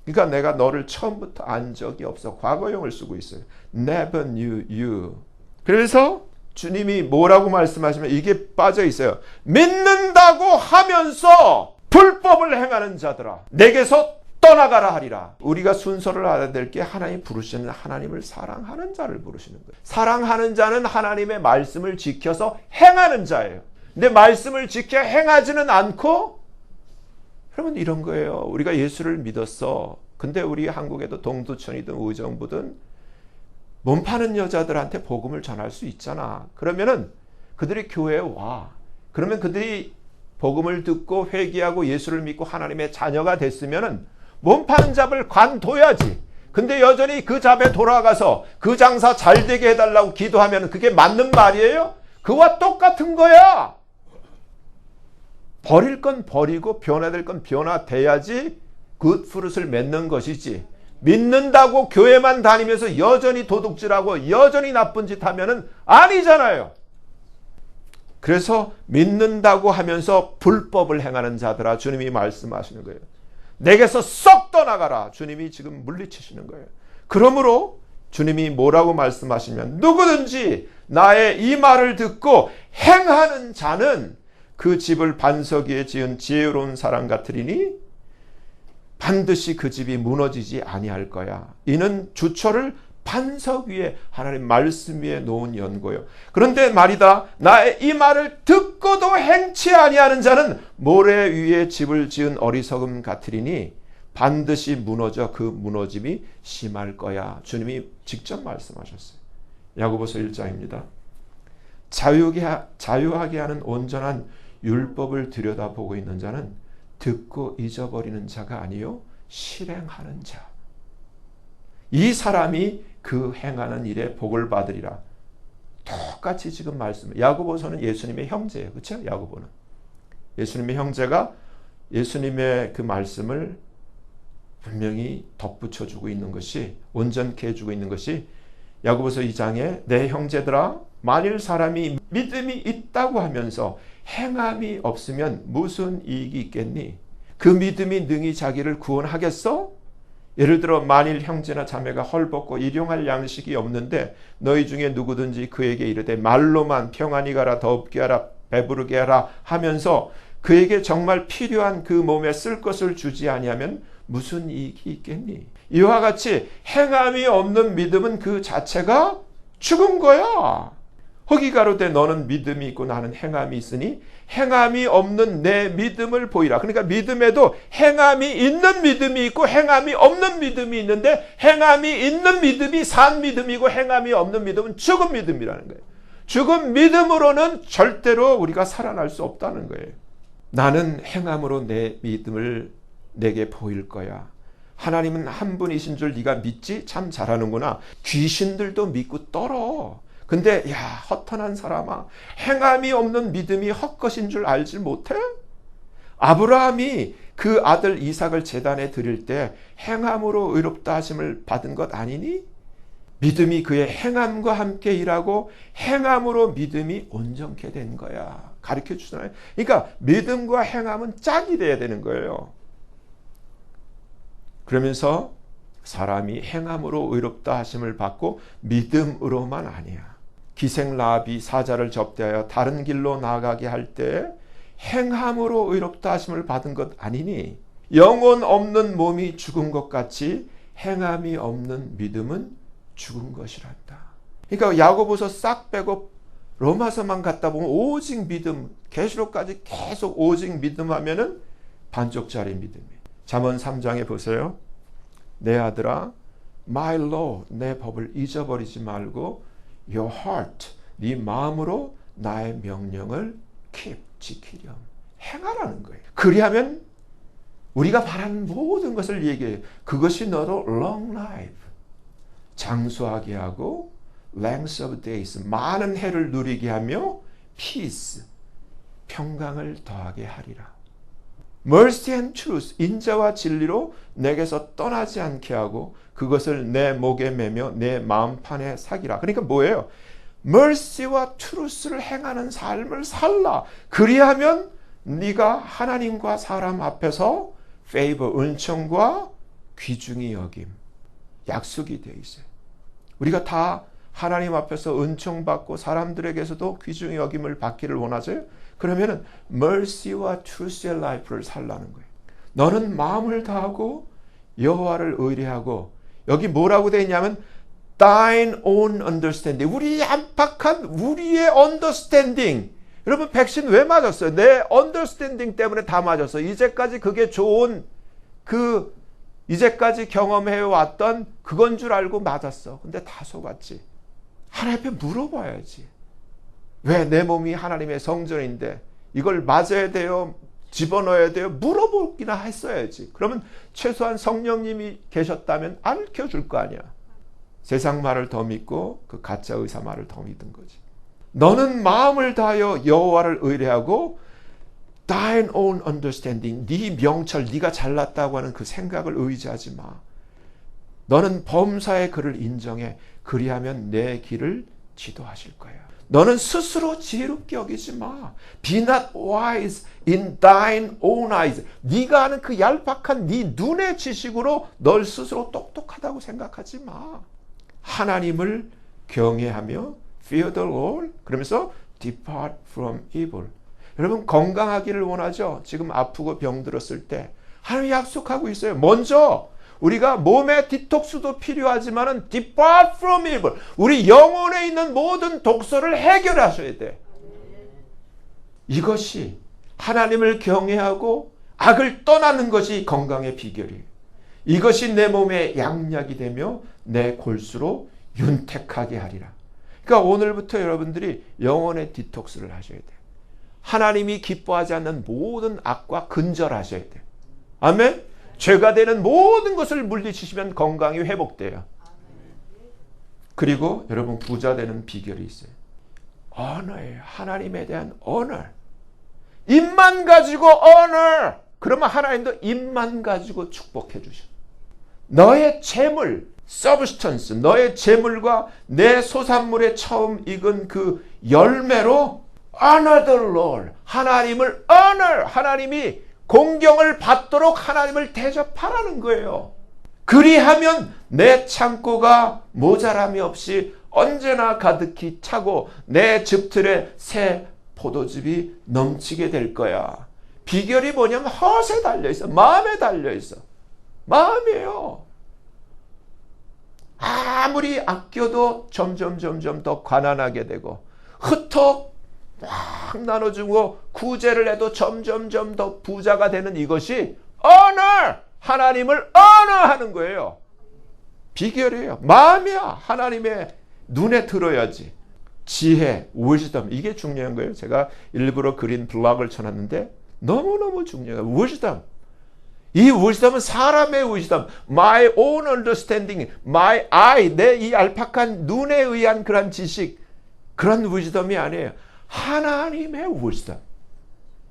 그러니까 내가 너를 처음부터 안 적이 없어. 과거형을 쓰고 있어요. Never knew you. 그래서 주님이 뭐라고 말씀하시면 이게 빠져 있어요. 믿는다고 하면서 불법을 행하는 자들아 내게서 떠나가라 하리라. 우리가 순서를 알아야 될 게 하나님 부르시는 하나님을 사랑하는 자를 부르시는 거예요. 사랑하는 자는 하나님의 말씀을 지켜서 행하는 자예요. 근데 말씀을 지켜 행하지는 않고, 여러분 이런 거예요. 우리가 예수를 믿었어. 근데 우리 한국에도 동두천이든 의정부든 몸 파는 여자들한테 복음을 전할 수 있잖아. 그러면은 그들이 교회에 와. 그러면 그들이 복음을 듣고 회개하고 예수를 믿고 하나님의 자녀가 됐으면은 몸 파는 잡을 관둬야지. 근데 여전히 그 잡에 돌아가서 그 장사 잘 되게 해달라고 기도하면 그게 맞는 말이에요? 그와 똑같은 거야. 버릴 건 버리고 변화될 건 변화돼야지 굿 프루트를 맺는 것이지. 믿는다고 교회만 다니면서 여전히 도둑질하고 여전히 나쁜 짓 하면은 아니잖아요. 그래서 믿는다고 하면서 불법을 행하는 자들아 주님이 말씀하시는 거예요. 내게서 썩 떠나가라. 주님이 지금 물리치시는 거예요. 그러므로 주님이 뭐라고 말씀하시면 누구든지 나의 이 말을 듣고 행하는 자는 그 집을 반석 위에 지은 지혜로운 사람 같으리니 반드시 그 집이 무너지지 아니할 거야. 이는 주처를 반석 위에 하나님 말씀 위에 놓은 연고요. 그런데 말이다. 나의 이 말을 듣고도 행치 아니하는 자는 모래 위에 집을 지은 어리석음 같으리니 반드시 무너져 그 무너짐이 심할 거야. 주님이 직접 말씀하셨어요. 야고보서 1장입니다. 자유하게 하는 온전한 율법을 들여다보고 있는 자는 듣고 잊어버리는 자가 아니요 실행하는 자. 이 사람이 그 행하는 일에 복을 받으리라. 똑같이 지금 말씀. 야고보서는 예수님의 형제예요. 그렇죠? 야고보는 예수님의 형제가 예수님의 그 말씀을 분명히 덧붙여주고 있는 것이, 온전케 해주고 있는 것이 야고보서 2장에 내 형제들아 만일 사람이 믿음이 있다고 하면서 행함이 없으면 무슨 이익이 있겠니? 그 믿음이 능히 자기를 구원하겠어? 예를 들어 만일 형제나 자매가 헐벗고 일용할 양식이 없는데 너희 중에 누구든지 그에게 이르되 말로만 평안히 가라 더럽게 하라 배부르게 하라 하면서 그에게 정말 필요한 그 몸에 쓸 것을 주지 아니하면 무슨 이익이 있겠니? 이와 같이 행함이 없는 믿음은 그 자체가 죽은 거야. 허기가로되 너는 믿음이 있고 나는 행함이 있으니 행함이 없는 내 믿음을 보이라. 그러니까 믿음에도 행함이 있는 믿음이 있고 행함이 없는 믿음이 있는데 행함이 있는 믿음이 산 믿음이고 행함이 없는 믿음은 죽은 믿음이라는 거예요. 죽은 믿음으로는 절대로 우리가 살아날 수 없다는 거예요. 나는 행함으로 내 믿음을 내게 보일 거야. 하나님은 한 분이신 줄 네가 믿지? 참 잘하는구나. 귀신들도 믿고 떨어. 근데 야 허탄한 사람아, 행함이 없는 믿음이 헛것인 줄 알지 못해? 아브라함이 그 아들 이삭을 제단에 드릴 때 행함으로 의롭다 하심을 받은 것 아니니? 믿음이 그의 행함과 함께 일하고 행함으로 믿음이 온전케 된 거야. 가르쳐 주잖아요. 그러니까 믿음과 행함은 짝이 돼야 되는 거예요. 그러면서 사람이 행함으로 의롭다 하심을 받고 믿음으로만 아니야. 기생 라합이 사자를 접대하여 다른 길로 나아가게 할 때 행함으로 의롭다 하심을 받은 것 아니니 영혼 없는 몸이 죽은 것 같이 행함이 없는 믿음은 죽은 것이란다. 그러니까 야고보서 싹 빼고 로마서만 갖다 보면 오직 믿음, 계시록까지 계속 오직 믿음 하면은 반쪽짜리 믿음이에요. 잠언 3장에 보세요. 내 아들아, my law, 내 법을 잊어버리지 말고 your heart, 네 마음으로 나의 명령을 keep, 지키렴. 행하라는 거예요. 그리하면 우리가 바라는 모든 것을 얘기해요. 그것이 너로 long life, 장수하게 하고 length of days, 많은 해를 누리게 하며 peace, 평강을 더하게 하리라. mercy and truth, 인자와 진리로 내게서 떠나지 않게 하고 그것을 내 목에 매며 내 마음판에 사기라. 그러니까 뭐예요? mercy와 truth를 행하는 삶을 살라. 그리하면 네가 하나님과 사람 앞에서 favor, 은총과 귀중히 여김, 약속이 되어 있어요. 우리가 다 하나님 앞에서 은총받고 사람들에게서도 귀중히 여김을 받기를 원하세요? 그러면은 mercy와 truth의 life를 살라는 거예요. 너는 마음을 다하고 여호와를 의뢰하고, 여기 뭐라고 되어 있냐면 thine own understanding, 우리 안팎한 우리의 understanding. 여러분 백신 왜 맞았어요? 내 understanding 때문에 다 맞았어요. 이제까지 그게 좋은 이제까지 경험해왔던 그건 줄 알고 맞았어. 근데 다 속았지. 하나님 앞에 물어봐야지. 왜 내 몸이 하나님의 성전인데 이걸 맞아야 돼요? 집어넣어야 돼요? 물어보기나 했어야지. 그러면 최소한 성령님이 계셨다면 알려줄 거 아니야. 세상 말을 더 믿고 그 가짜 의사 말을 더 믿은 거지. 너는 마음을 다하여 여호와를 의뢰하고 thine own understanding, 네 명철, 네가 잘났다고 하는 그 생각을 의지하지 마. 너는 범사의 그를 인정해. 그리하면 내 길을 지도하실 거야. 너는 스스로 지혜롭게 여기지 마. Be not wise in thine own eyes. 네가 아는 그 얄팍한 네 눈의 지식으로 널 스스로 똑똑하다고 생각하지 마. 하나님을 경외하며 fear the Lord, 그러면서 depart from evil. 여러분 건강하기를 원하죠? 지금 아프고 병들었을 때 하나님 약속하고 있어요. 먼저 우리가 몸의 디톡스도 필요하지만은 depart from evil, 우리 영혼에 있는 모든 독소를 해결하셔야 돼. 이것이 하나님을 경외하고 악을 떠나는 것이 건강의 비결이에요. 이것이 내 몸의 양약이 되며 내 골수로 윤택하게 하리라. 그러니까 오늘부터 여러분들이 영혼의 디톡스를 하셔야 돼요. 하나님이 기뻐하지 않는 모든 악과 근절하셔야 돼요. 아멘? 죄가 되는 모든 것을 물리치시면 건강이 회복돼요. 그리고 여러분 부자 되는 비결이 있어요. 언어예요. 하나님에 대한 언어. 입만 가지고 언어. 그러면 하나님도 입만 가지고 축복해 주셔. 너의 재물, substance, 너의 재물과 내 소산물에 처음 익은 그 열매로 honor the Lord, 하나님을 honor, 하나님이 공경을 받도록 하나님을 대접하라는 거예요. 그리하면 내 창고가 모자람이 없이 언제나 가득히 차고 내 즙틀에 새 포도즙이 넘치게 될 거야. 비결이 뭐냐면 헛에 달려있어. 마음에 달려있어. 마음이에요. 아무리 아껴도 점점 더 가난하게 되고 흩어 막 나눠주고 구제를 해도 점점 더 부자가 되는 이것이 honor, 하나님을 honor하는 거예요. 비결이에요. 마음이야. 하나님의 눈에 들어야지. 지혜, wisdom, 이게 중요한 거예요. 제가 일부러 그린 블럭을 쳐놨는데 너무너무 중요해요. wisdom. 이 wisdom은 사람의 wisdom, my own understanding, my eye, 내 이 알팍한 눈에 의한 그런 지식, 그런 wisdom이 아니에요. 하나님의 wisdom.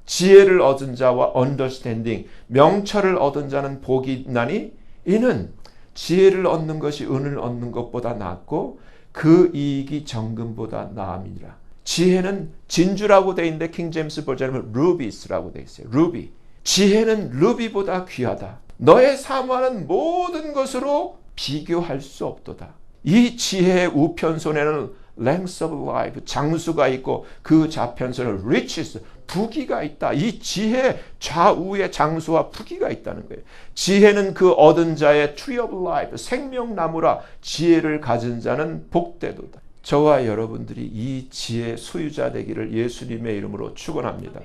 지혜를 얻은 자와 understanding, 명철을 얻은 자는 복이 있나니 이는 지혜를 얻는 것이 은을 얻는 것보다 낫고 그 이익이 정금보다 나음이니라. 지혜는 진주라고 되어 있는데 킹제임스 버전은 rubies라고 되어 있어요. ruby. 지혜는 루비보다 귀하다. 너의 사모하는 모든 것으로 비교할 수 없도다. 이 지혜의 우편손에는 length of life, 장수가 있고 그 좌편손에는 riches, 부귀가 있다. 이 지혜 좌우에 장수와 부귀가 있다는 거예요. 지혜는 그 얻은 자의 tree of life, 생명나무라. 지혜를 가진 자는 복되도다. 저와 여러분들이 이 지혜 소유자 되기를 예수님의 이름으로 축원합니다.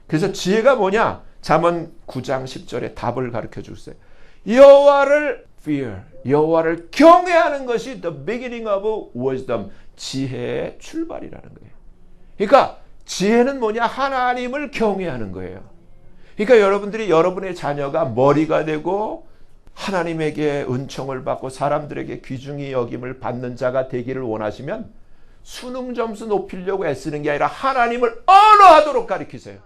그래서 지혜가 뭐냐? 잠언 9장 10절에 답을 가르쳐 주세요. 여호와를 fear, 여호와를 경외하는 것이 the beginning of wisdom, 지혜의 출발이라는 거예요. 그러니까 지혜는 뭐냐? 하나님을 경외하는 거예요. 그러니까 여러분들이 여러분의 자녀가 머리가 되고 하나님에게 은총을 받고 사람들에게 귀중히 여김을 받는 자가 되기를 원하시면 수능 점수 높이려고 애쓰는 게 아니라 하나님을 언어하도록 가르치세요.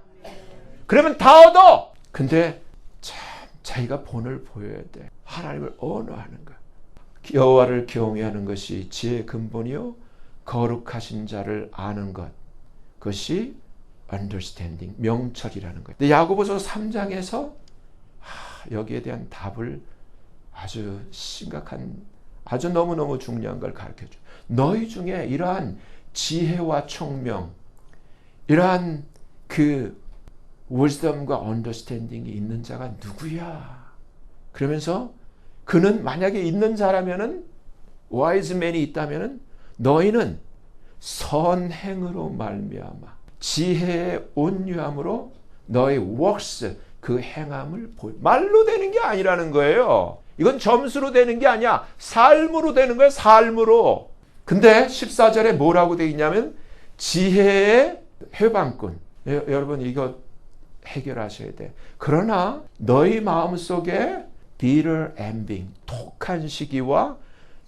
그러면 다 얻어. 근데 참 자기가 본을 보여야 돼. 하나님을 언어하는 거. 여호와를 경외하는 것이 지혜의 근본이요 거룩하신 자를 아는 것. 그것이 understanding, 명철이라는 거예요. 근데 야고보서 3장에서 여기에 대한 답을 아주 심각한, 아주 너무너무 중요한 걸 가르쳐줘. 너희 중에 이러한 지혜와 총명, 이러한 그 wisdom과 understanding이 있는 자가 누구야? 그러면서 그는 만약에 있는 자라면은 wise man이 있다면은 너희는 선행으로 말미암아 지혜의 온유함으로 너의 works, 그 행함을 말로 되는 게 아니라는 거예요. 이건 점수로 되는 게 아니야. 삶으로 되는 거예요. 삶으로. 근데 14절에 뭐라고 되어 있냐면 지혜의 해방꾼. 여러분 이거 해결하셔야 돼. 그러나 너희 마음속에 bitter envy, 독한 시기와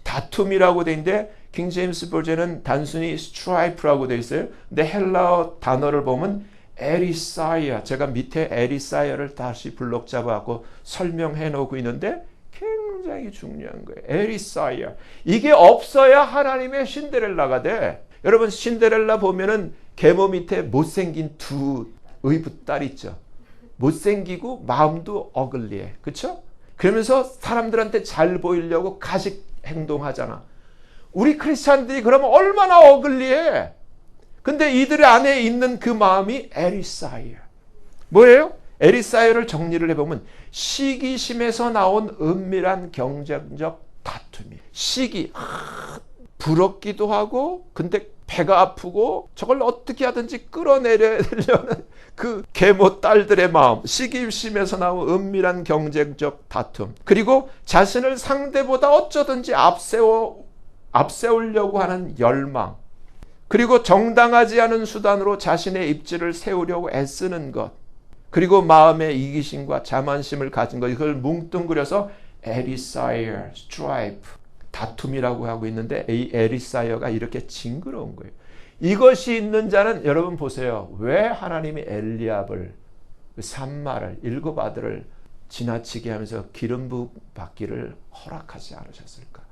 다툼이라고 되어 있는데 킹 제임스 버전은 단순히 strife라고 되어 있어요. 근데 헬라어 단어를 보면 에리사이아, 제가 밑에 에리사이아를 다시 블록 잡아갖고 설명해 놓고 있는데 굉장히 중요한 거예요. 에리사이아. 이게 없어야 하나님의 신데렐라가 돼. 여러분 신데렐라 보면은 계모 밑에 못생긴 두 의붓딸 있죠. 못생기고 마음도 어글리해. 그렇죠? 그러면서 사람들한테 잘 보이려고 가식 행동하잖아. 우리 크리스찬들이 그러면 얼마나 어글리해. 근데 이들의 안에 있는 그 마음이 에리사이아. 뭐예요? 에리사이아를 정리를 해보면 시기심에서 나온 은밀한 경쟁적 다툼이. 시기, 부럽기도 하고 근데 배가 아프고 저걸 어떻게 하든지 끌어내려는 그 계모 딸들의 마음. 시기심에서 나온 은밀한 경쟁적 다툼. 그리고 자신을 상대보다 어쩌든지 앞세우려고 하는 열망. 그리고 정당하지 않은 수단으로 자신의 입지를 세우려고 애쓰는 것. 그리고 마음의 이기심과 자만심을 가진 것. 이걸 뭉뚱그려서 에리사이어, 스트라이프, 다툼이라고 하고 있는데 이 에리사이어가 이렇게 징그러운 거예요. 이것이 있는 자는 여러분 보세요. 왜 하나님이 엘리압을, 산마를, 7 아들을 지나치게 하면서 기름 부음 받기를 허락하지 않으셨을까?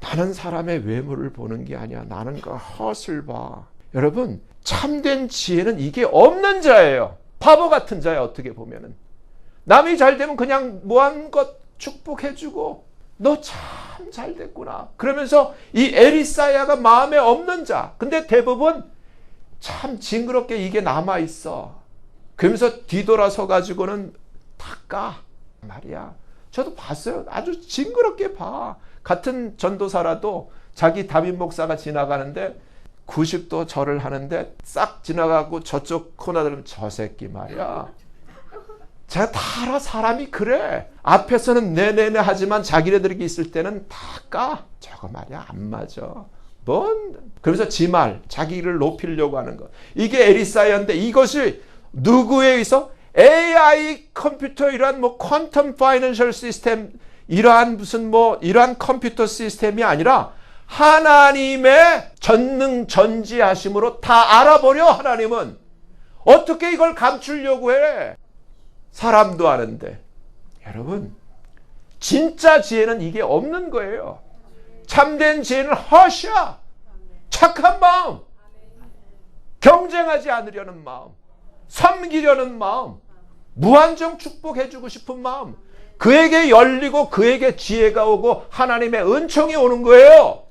나는 사람의 외모를 보는 게 아니야. 나는 그 헛을 봐. 여러분 참된 지혜는 이게 없는 자예요. 바보 같은 자예요. 어떻게 보면은. 남이 잘 되면 그냥 무한 것 축복해주고 너 참 잘 됐구나. 그러면서 이 에리사야가 마음에 없는 자. 근데 대부분 참 징그럽게 이게 남아있어. 그러면서 뒤돌아서 가지고는 다 까. 말이야. 저도 봤어요. 아주 징그럽게 봐. 같은 전도사라도 자기 담임 목사가 지나가는데 90도 절을 하는데 싹 지나가고 저쪽 코너 들으면 저 새끼 말이야. 제가 다 알아. 사람이 그래. 앞에서는 네네네 하지만 자기네들이 있을 때는 다 까. 저거 말이야 안 맞아. 그러면서 지 말, 자기를 높이려고 하는 것. 이게 에리사야인데 이것이 누구에 의해서? AI 컴퓨터 이러한 퀀텀 파이낸셜 시스템 이러한 이러한 컴퓨터 시스템이 아니라 하나님의 전능 전지하심으로 다 알아버려. 하나님은 어떻게 이걸 감추려고 해? 사람도 아는데. 여러분 진짜 지혜는 이게 없는 거예요. 참된 지혜는 헛이야. 착한 마음, 경쟁하지 않으려는 마음, 섬기려는 마음, 무한정 축복해주고 싶은 마음. 그에게 열리고 그에게 지혜가 오고 하나님의 은총이 오는 거예요.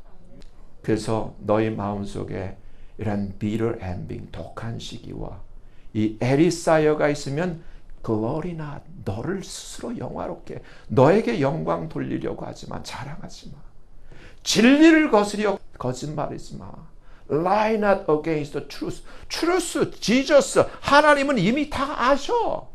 그래서 너희 마음속에 이런 bitter envy, 독한 시기와 이 에리사이어가 있으면 글로리나 너를 스스로 영화롭게 너에게 영광 돌리려고 하지만 자랑하지 마. 진리를 거스려 거짓말하지 마. Lie not against the truth. truth, Jesus, 하나님은 이미 다 아셔.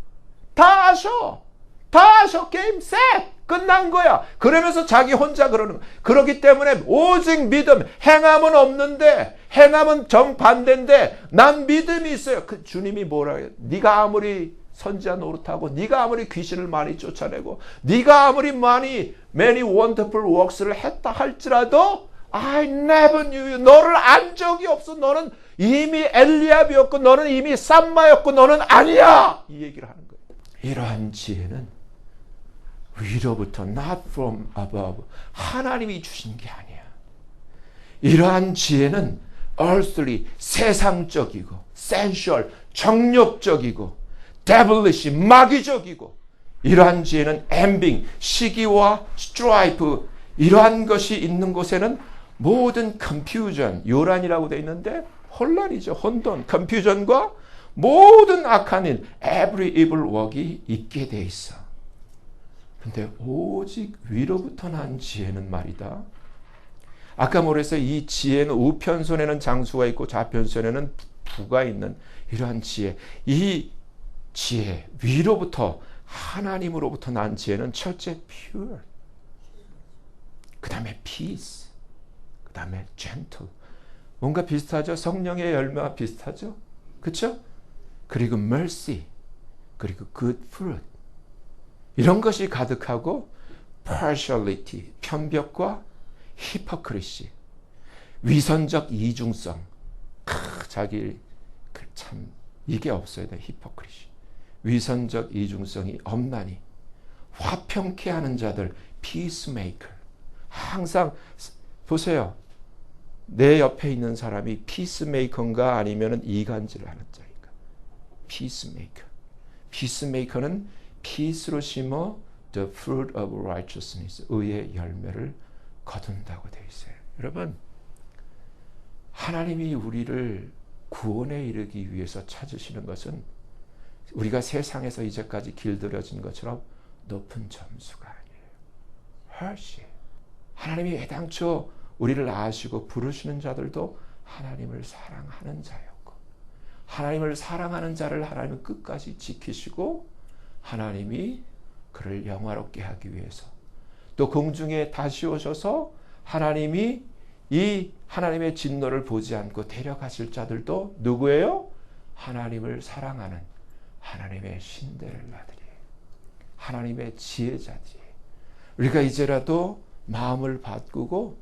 다 아셔. 다 아셔. 게임 셋. 끝난 거야. 그러면서 자기 혼자 그러는 거야. 그렇기 때문에 오직 믿음, 행함은 없는데, 행함은 정반대인데 난 믿음이 있어요. 그 주님이 뭐라 해요? 네가 아무리 선지자 노릇하고 네가 아무리 귀신을 많이 쫓아내고 네가 아무리 many wonderful works를 했다 할지라도 I never knew you. 너를 안 적이 없어. 너는 이미 엘리압이었고 너는 이미 삼마였고 너는 아니야. 이 얘기를 하는 거예요. 이러한 지혜는 위로부터 not from above. 하나님이 주신 게 아니야. 이러한 지혜는 earthly, 세상적이고 sensual, 정욕적이고 devilish, 마귀적이고 이러한 지혜는 envy, 시기와 strife 이러한 것이 있는 곳에는 모든 confusion, 요란이라고 되어 있는데 혼란이죠. 혼돈, confusion과 모든 악한 일, every evil work이 있게 되어 있어. 근데 오직 위로부터 난 지혜는 말이다. 아까 뭐랬어요? 이 지혜는 우편손에는 장수가 있고 좌편손에는 부가 있는 이러한 지혜. 이 지혜, 위로부터 하나님으로부터 난 지혜는 첫째 pure, 그 다음에 peace, 그 다음에 gentle. 뭔가 비슷하죠? 성령의 열매와 비슷하죠? 그렇죠? 그리고 mercy, 그리고 good fruit. 이런 것이 가득하고 partiality, 편벽과 hypocrisy, 위선적 이중성. 자기 참 이게 없어야 돼. hypocrisy. 위선적 이중성이 없나니 화평케 하는 자들 peacemaker. 항상 보세요. 내 옆에 있는 사람이 peacemaker인가 아니면 이간질을 하는 자인가. peacemaker. peacemaker는 peace로 심어 the fruit of righteousness. 의의 열매를 거둔다고 되어 있어요. 여러분, 하나님이 우리를 구원에 이르기 위해서 찾으시는 것은 우리가 세상에서 이제까지 길들여진 것처럼 높은 점수가 아니에요. 훨씬. 하나님이 애당초 우리를 아시고 부르시는 자들도 하나님을 사랑하는 자였고 하나님을 사랑하는 자를 하나님은 끝까지 지키시고 하나님이 그를 영화롭게 하기 위해서 또 공중에 다시 오셔서 하나님이 이 하나님의 진노를 보지 않고 데려가실 자들도 누구예요? 하나님을 사랑하는 하나님의 신데렐라들이에요. 하나님의 지혜자들이에요. 우리가 이제라도 마음을 바꾸고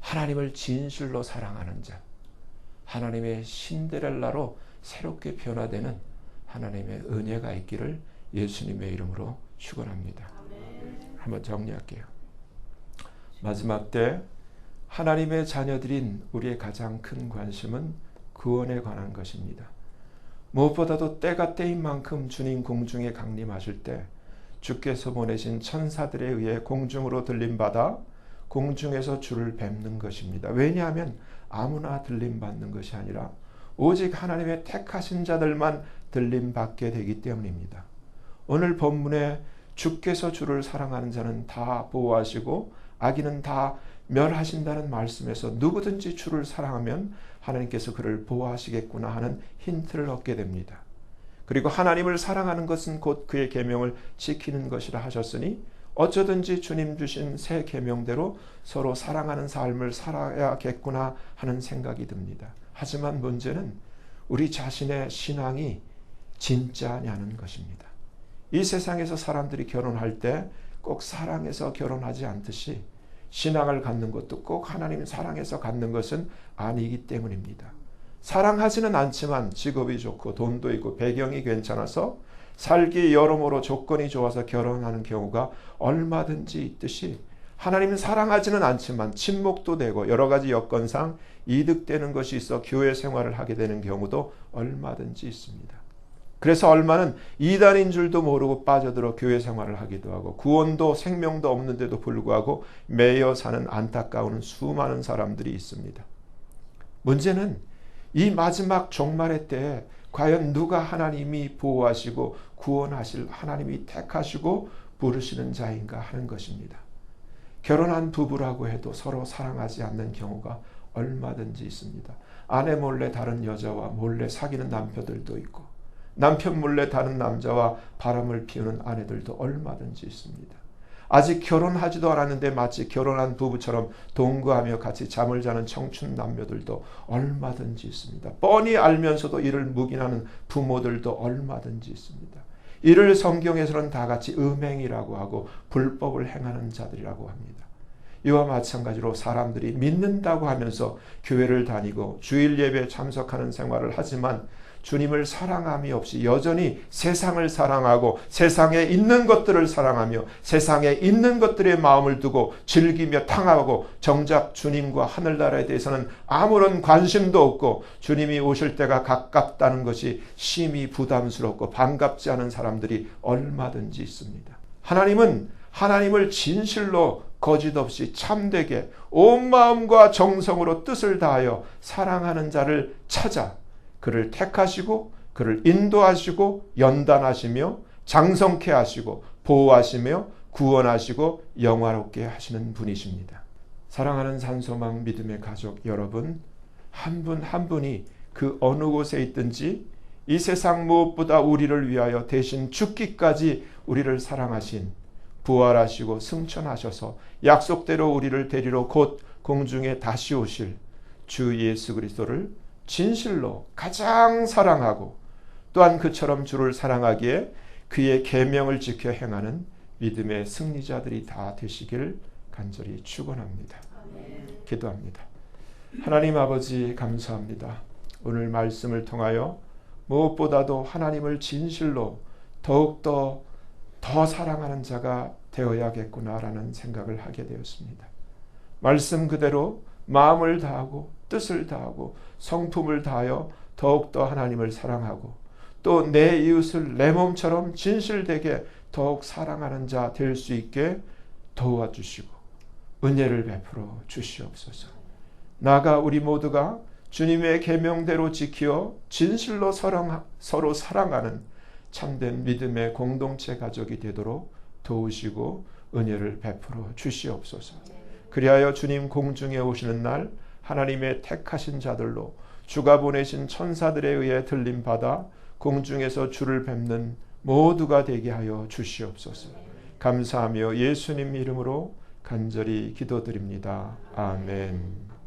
하나님을 진실로 사랑하는 자, 하나님의 신데렐라로 새롭게 변화되는 하나님의 은혜가 있기를 예수님의 이름으로 축원합니다. 한번 정리할게요. 마지막 때 하나님의 자녀들인 우리의 가장 큰 관심은 구원에 관한 것입니다. 무엇보다도 때가 때인 만큼 주님 공중에 강림하실 때 주께서 보내신 천사들에 의해 공중으로 들림받아 공중에서 주를 뵙는 것입니다. 왜냐하면 아무나 들림받는 것이 아니라 오직 하나님의 택하신 자들만 들림받게 되기 때문입니다. 오늘 본문에 주께서 주를 사랑하는 자는 다 보호하시고 악인은 다 멸하신다는 말씀에서 누구든지 주를 사랑하면 하나님께서 그를 보호하시겠구나 하는 힌트를 얻게 됩니다. 그리고 하나님을 사랑하는 것은 곧 그의 계명을 지키는 것이라 하셨으니 어쩌든지 주님 주신 새 계명대로 서로 사랑하는 삶을 살아야겠구나 하는 생각이 듭니다. 하지만 문제는 우리 자신의 신앙이 진짜냐는 것입니다. 이 세상에서 사람들이 결혼할 때 꼭 사랑해서 결혼하지 않듯이 신앙을 갖는 것도 꼭 하나님 사랑해서 갖는 것은 아니기 때문입니다. 사랑하지는 않지만 직업이 좋고 돈도 있고 배경이 괜찮아서 살기 여러모로 조건이 좋아서 결혼하는 경우가 얼마든지 있듯이 하나님은 사랑하지는 않지만 친목도 되고 여러 가지 여건상 이득되는 것이 있어 교회 생활을 하게 되는 경우도 얼마든지 있습니다. 그래서 얼마는 이단인 줄도 모르고 빠져들어 교회 생활을 하기도 하고 구원도 생명도 없는데도 불구하고 매여 사는 안타까운 수많은 사람들이 있습니다. 문제는 이 마지막 종말의 때에 과연 누가 하나님이 보호하시고 구원하실, 하나님이 택하시고 부르시는 자인가 하는 것입니다. 결혼한 부부라고 해도 서로 사랑하지 않는 경우가 얼마든지 있습니다. 아내 몰래 다른 여자와 몰래 사귀는 남편들도 있고 남편 몰래 다른 남자와 바람을 피우는 아내들도 얼마든지 있습니다. 아직 결혼하지도 않았는데 마치 결혼한 부부처럼 동거하며 같이 잠을 자는 청춘 남녀들도 얼마든지 있습니다. 뻔히 알면서도 이를 묵인하는 부모들도 얼마든지 있습니다. 이를 성경에서는 다 같이 음행이라고 하고 불법을 행하는 자들이라고 합니다. 이와 마찬가지로 사람들이 믿는다고 하면서 교회를 다니고 주일 예배에 참석하는 생활을 하지만 주님을 사랑함이 없이 여전히 세상을 사랑하고 세상에 있는 것들을 사랑하며 세상에 있는 것들에 마음을 두고 즐기며 탕하고 정작 주님과 하늘나라에 대해서는 아무런 관심도 없고 주님이 오실 때가 가깝다는 것이 심히 부담스럽고 반갑지 않은 사람들이 얼마든지 있습니다. 하나님은 하나님을 진실로 거짓 없이 참되게 온 마음과 정성으로 뜻을 다하여 사랑하는 자를 찾아 그를 택하시고 그를 인도하시고 연단하시며 장성케 하시고 보호하시며 구원하시고 영화롭게 하시는 분이십니다. 사랑하는 산소망 믿음의 가족 여러분, 한 분 한 분이 그 어느 곳에 있든지 이 세상 무엇보다 우리를 위하여 대신 죽기까지 우리를 사랑하신, 부활하시고 승천하셔서 약속대로 우리를 데리러 곧 공중에 다시 오실 주 예수 그리스도를 진실로 가장 사랑하고 또한 그처럼 주를 사랑하기에 그의 계명을 지켜 행하는 믿음의 승리자들이 다 되시길 간절히 축원합니다. 기도합니다. 하나님 아버지 감사합니다. 오늘 말씀을 통하여 무엇보다도 하나님을 진실로 더욱더 더 사랑하는 자가 되어야겠구나라는 생각을 하게 되었습니다. 말씀 그대로 마음을 다하고 뜻을 다하고 성품을 다하여 더욱더 하나님을 사랑하고 또 내 이웃을 내 몸처럼 진실되게 더욱 사랑하는 자 될 수 있게 도와주시고 은혜를 베풀어 주시옵소서. 나아가 우리 모두가 주님의 계명대로 지키어 진실로 서로 사랑하는 참된 믿음의 공동체 가족이 되도록 도우시고 은혜를 베풀어 주시옵소서. 그리하여 주님 공중에 오시는 날 하나님의 택하신 자들로 주가 보내신 천사들에 의해 들림받아 공중에서 주를 뵙는 모두가 되게 하여 주시옵소서. 감사하며 예수님 이름으로 간절히 기도드립니다. 아멘.